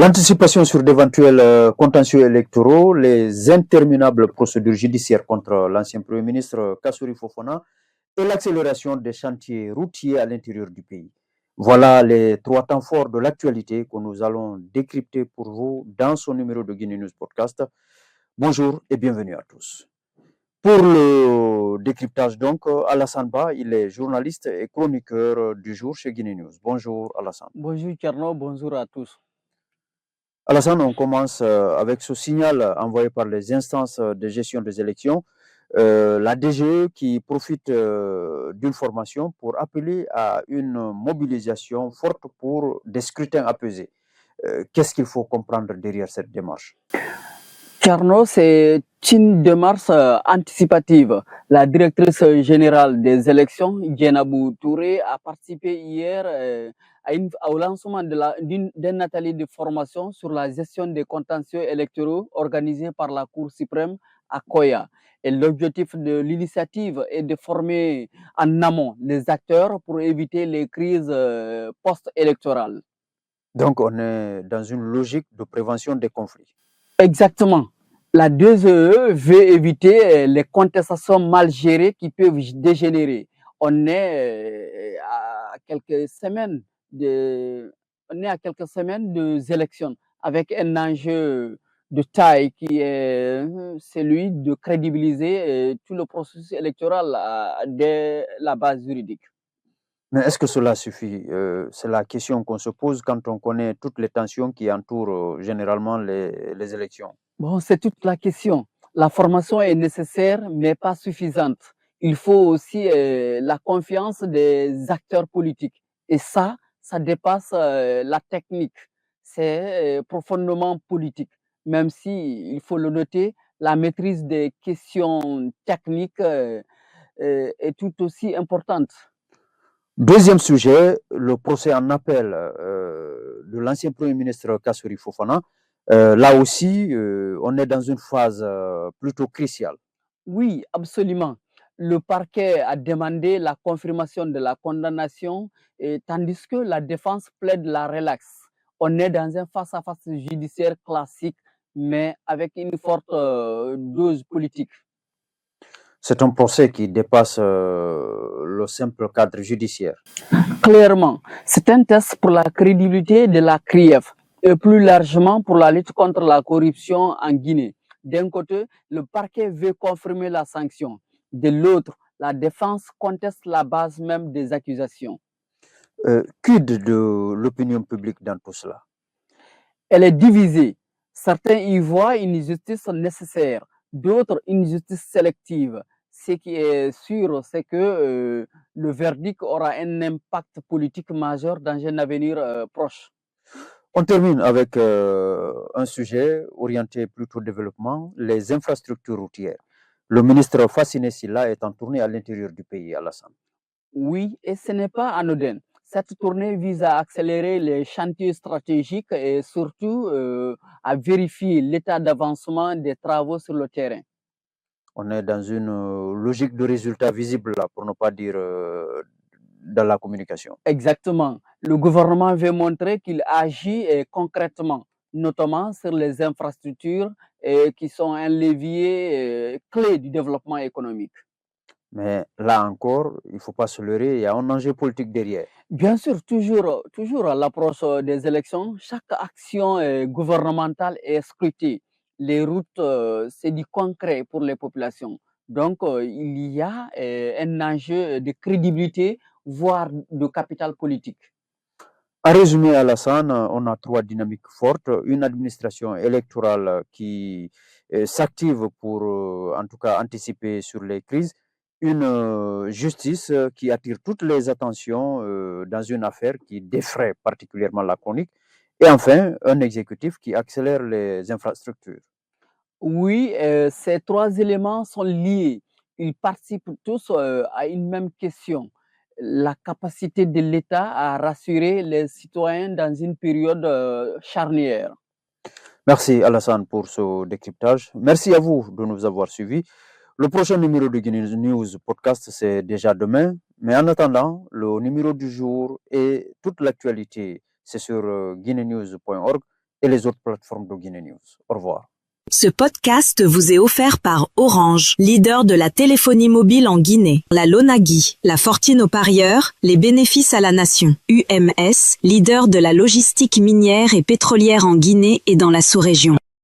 L'anticipation sur d'éventuels contentieux électoraux, les interminables procédures judiciaires contre l'ancien Premier ministre Kassouri Fofana et l'accélération des chantiers routiers à l'intérieur du pays. Voilà les trois temps forts de l'actualité que nous allons décrypter pour vous dans ce numéro de Guinée News Podcast. Bonjour et bienvenue à tous. Pour le décryptage donc, Alassane Ba, il est journaliste et chroniqueur du jour chez Guinée News. Bonjour Alassane. Bonjour Tcherno, bonjour à tous. Alassane, on commence avec ce signal envoyé par les instances de gestion des élections. La DGE qui profite d'une formation pour appeler à une mobilisation forte pour des scrutins apaisés. Qu'est-ce qu'il faut comprendre derrière cette démarche? Tcherno, c'est une démarche anticipative. La directrice générale des élections, Djenabou Touré, a participé hier au lancement d'un atelier de formation sur la gestion des contentieux électoraux organisé par la Cour suprême à Koya. Et l'objectif de l'initiative est de former en amont les acteurs pour éviter les crises post-électorales. Donc, on est dans une logique de prévention des conflits. Exactement. La 2E veut éviter les contestations mal gérées qui peuvent dégénérer. On est à quelques semaines des élections avec un enjeu de taille qui est celui de crédibiliser tout le processus électoral dès la base juridique. Mais est-ce que cela suffit? C'est la question qu'on se pose quand on connaît toutes les tensions qui entourent généralement les élections. Bon, c'est toute la question. La formation est nécessaire, mais pas suffisante. Il faut aussi la confiance des acteurs politiques. Et ça dépasse la technique. C'est profondément politique. Même si, il faut le noter, la maîtrise des questions techniques est tout aussi importante. Deuxième sujet, le procès en appel de l'ancien Premier ministre Kassouri Fofana. Là aussi, on est dans une phase plutôt cruciale. Oui, absolument. Le parquet a demandé la confirmation de la condamnation, tandis que la défense plaide la relaxe. On est dans un face-à-face judiciaire classique, mais avec une forte dose politique. C'est un procès qui dépasse le simple cadre judiciaire. Clairement, c'est un test pour la crédibilité de la CRIEF et plus largement pour la lutte contre la corruption en Guinée. D'un côté, le parquet veut confirmer la sanction. De l'autre, la défense conteste la base même des accusations. Quid de l'opinion publique dans tout cela? Elle est divisée. Certains y voient une justice nécessaire, d'autres une justice sélective. Ce qui est sûr, c'est que le verdict aura un impact politique majeur dans un avenir proche. On termine avec un sujet orienté plutôt développement, les infrastructures routières. Le ministre Fassine Silla est en tournée à l'intérieur du pays, Alassane. Oui, et ce n'est pas anodin. Cette tournée vise à accélérer les chantiers stratégiques et surtout à vérifier l'état d'avancement des travaux sur le terrain. On est dans une logique de résultats visibles, là, pour ne pas dire dans la communication. Exactement. Le gouvernement veut montrer qu'il agit concrètement, notamment sur les infrastructures qui sont un levier clé du développement économique. Mais là encore, il ne faut pas se leurrer, il y a un enjeu politique derrière. Bien sûr, toujours à l'approche des élections, chaque action gouvernementale est scrutée. Les routes, c'est du concret pour les populations. Donc, il y a un enjeu de crédibilité, voire de capital politique. En résumé, Alassane, on a trois dynamiques fortes. Une administration électorale qui s'active pour, en tout cas, anticiper sur les crises. Une justice qui attire toutes les attentions dans une affaire qui défraie particulièrement la chronique. Et enfin, un exécutif qui accélère les infrastructures. Oui, ces trois éléments sont liés. Ils participent tous à une même question, la capacité de l'État à rassurer les citoyens dans une période charnière. Merci Alassane pour ce décryptage. Merci à vous de nous avoir suivis. Le prochain numéro de Guinée News Podcast, c'est déjà demain. Mais en attendant, le numéro du jour et toute l'actualité, c'est sur guinéenews.org. et les autres plateformes de Guinée News. Au revoir. Ce podcast vous est offert par Orange, leader de la téléphonie mobile en Guinée. La Lonagui, la fortune aux parieurs, les bénéfices à la nation. UMS, leader de la logistique minière et pétrolière en Guinée et dans la sous-région.